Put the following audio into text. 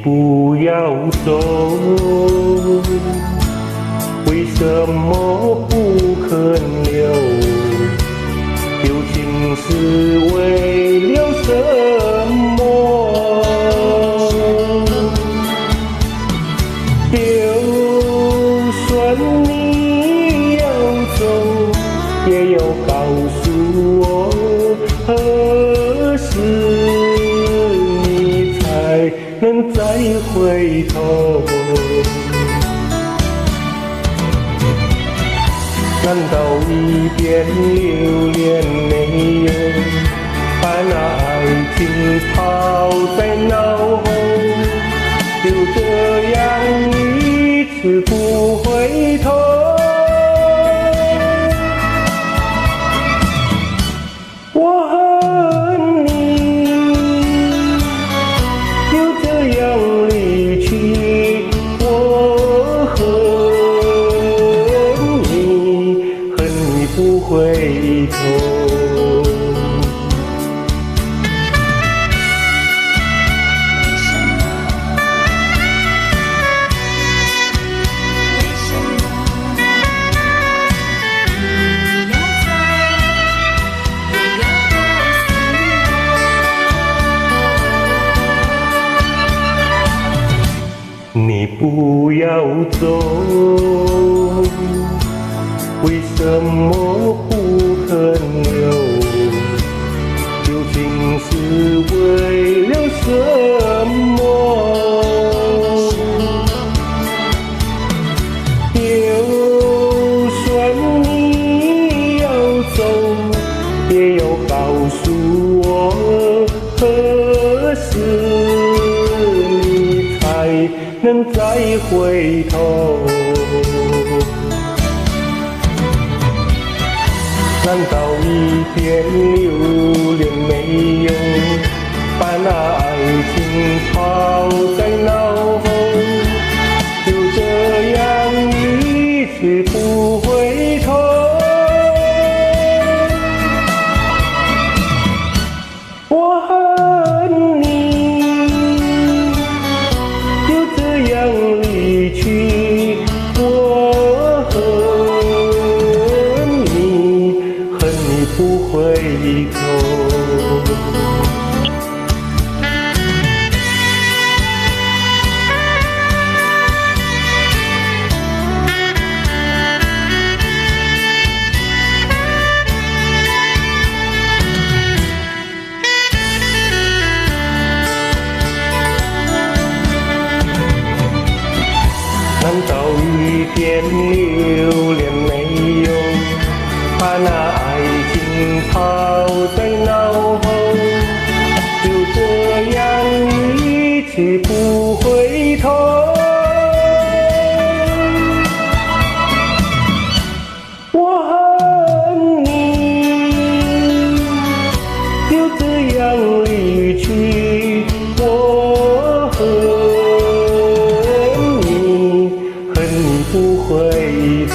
不要走，为什么不肯留？究竟是为了什么？就算你要走，也要告诉我何时你才能再回头。难道一点留恋没有，把那爱情抛在脑后，就这样一直不回头？我恨你就这样离去，我恨你不回头。你不要走，为什么不肯留？究竟是为了什么？就算你要走，也要告诉我何时你才能再回头？难道一点留恋没有，把那爱情抛在脑后，就这样一直不回头？我恨你就这样离去，我恨你不回头。难道一点留恋没有，把那爱情抛在脑后，就这样一直不回头？我恨你就这样离去，我恨你不回头。